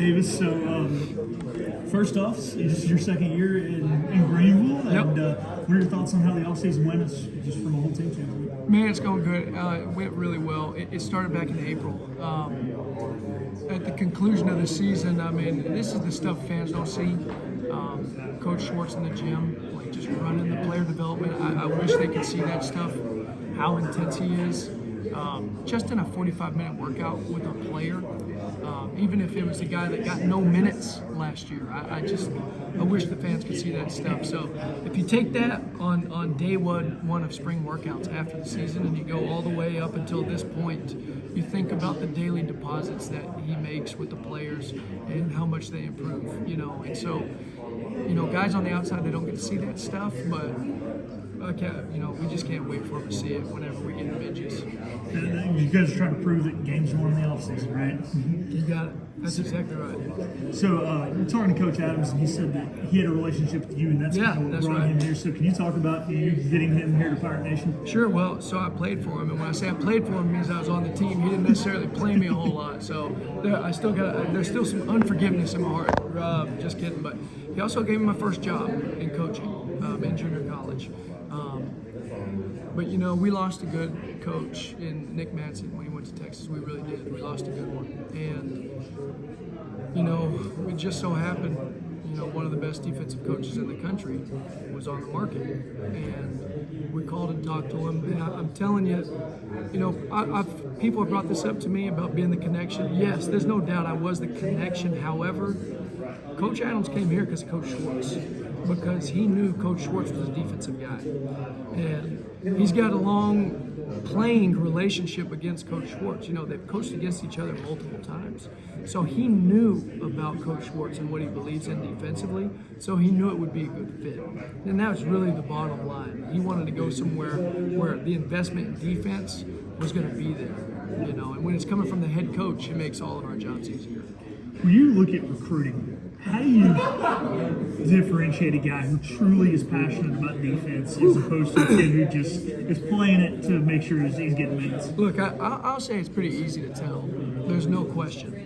Davis. So, first off, this is your second year in Greenville. And what are your thoughts on how the offseason went just from a whole team standpoint? Man, it's going good. It went really well. It started back in April. At the conclusion of the season, I mean, this is the stuff fans don't see. Coach Schwartz in the gym, like just running the player development. I wish they could see that stuff, how intense he is. Just in a 45-minute workout with a player, even if it was a guy that got no minutes last year. I wish the fans could see that stuff. So if you take that on day one of spring workouts after the season and you go all the way up until this point, you think about the daily deposits that he makes with the players and how much they improve, And so, guys on the outside, they don't get to see that stuff, but we just can't wait for them to see it whenever we get the midges. You guys are trying to prove that games are won in the offseason, right? You got it. That's exactly right. So, we're talking to Coach Adams, and he said that he had a relationship with you, and that's kind of what brought him here. So, can you talk about you getting him here to Pirate Nation? Sure. Well, so I played for him, and when I say I played for him, it means I was on the team. He didn't necessarily play me a whole lot, so there's still some unforgiveness in my heart. Just kidding, but he also gave me my first job in coaching in junior college. But we lost a good coach in Nick Manson when he went to Texas. We really did. We lost a good one, and it just so happened, one of the best defensive coaches in the country was on the market, and we called and talked to him. And I'm telling you, people have brought this up to me about being the connection. Yes, there's no doubt I was the connection. However, Coach Adams came here because of Coach Schwartz, because he knew Coach Schwartz was a defensive guy, and he's got a long playing relationship against Coach Schwartz. They've coached against each other multiple times. So he knew about Coach Schwartz and what he believes in defensively, so he knew it would be a good fit. And that was really the bottom line. He wanted to go somewhere where the investment in defense was going to be there. And when it's coming from the head coach, it makes all of our jobs easier. When you look at recruiting, how do you differentiate a guy who truly is passionate about defense as opposed to a kid who just is playing it to make sure he's getting minutes? Look, I'll say it's pretty easy to tell. There's no question.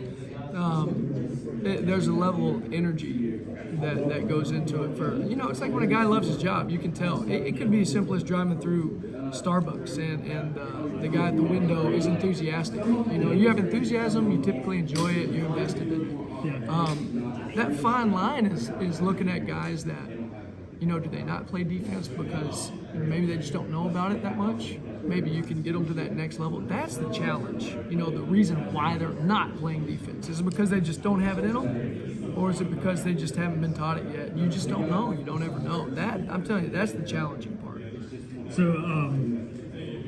There's a level of energy that goes into it. It's like when a guy loves his job, you can tell. It could be as simple as driving through Starbucks and the guy at the window is enthusiastic. You have enthusiasm, you typically enjoy it, you invested in it. Yeah. That fine line is looking at guys that, do they not play defense because maybe they just don't know about it that much? Maybe you can get them to that next level. That's the challenge. The reason why they're not playing defense. Is it because they just don't have it in them? Or is it because they just haven't been taught it yet? You just don't know. You don't ever know. That, I'm telling you, that's the challenging part. So,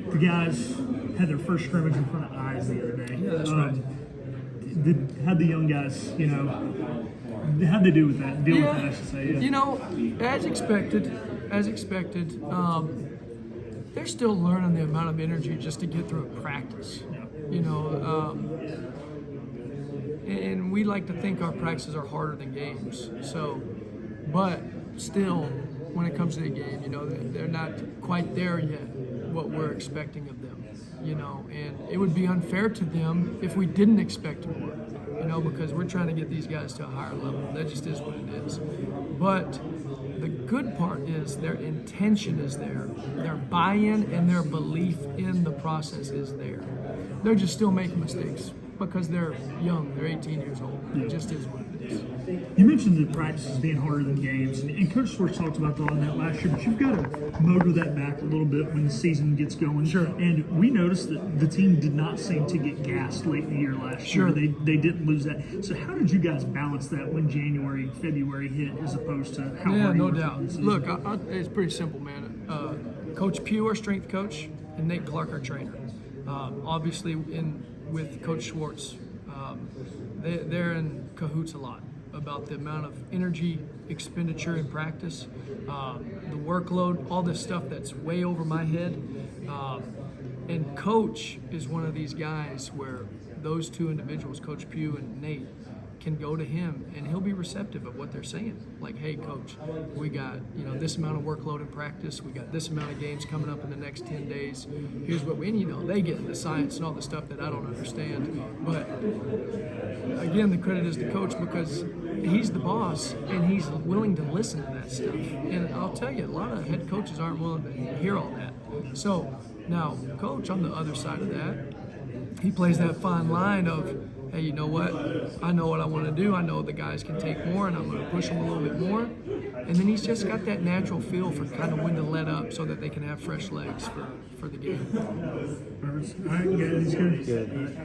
the guys had their first scrimmage in front of eyes the other day. Yeah, that's right. How'd the young guys, how'd they deal with that? With that, I should say. Yeah. As expected, they're still learning the amount of energy just to get through a practice. Yeah. And we like to think our practices are harder than games. So, but still, when it comes to the game, they're not quite there yet, what we're expecting of them. And it would be unfair to them if we didn't expect more, because we're trying to get these guys to a higher level. That just is what it is. But the good part is their intention is there, their buy-in and their belief in the process is there. They're just still making mistakes because they're young, they're 18 years old. It just is what it is. You mentioned that practices being harder than games, and Coach Schwartz talked about that last year, but you've got to motor that back a little bit when the season gets going. Sure. And we noticed that the team did not seem to get gassed late in the year last year. They didn't lose that. So how did you guys balance that when January, February hit as opposed to how hard you no were doubt. the season? Look, it's pretty simple, man. Coach Pugh, our strength coach, and Nate Clark, our trainer. Obviously, with Coach Schwartz, they're in cahoots a lot about the amount of energy expenditure in practice, the workload, all this stuff that's way over my head. And Coach is one of these guys where those two individuals, Coach Pugh and Nate, can go to him and he'll be receptive of what they're saying. Like, hey, coach, we got this amount of workload in practice. We got this amount of games coming up in the next 10 days. Here's what we, and they get into science and all the stuff that I don't understand. But again, the credit is the coach because he's the boss and he's willing to listen to that stuff. And I'll tell you, a lot of head coaches aren't willing to hear all that. So now, coach on the other side of that, he plays that fine line of, hey, you know what? I know what I want to do. I know the guys can take more, and I'm going to push them a little bit more. And then he's just got that natural feel for kind of when to let up so that they can have fresh legs for the game. All right, guys, good.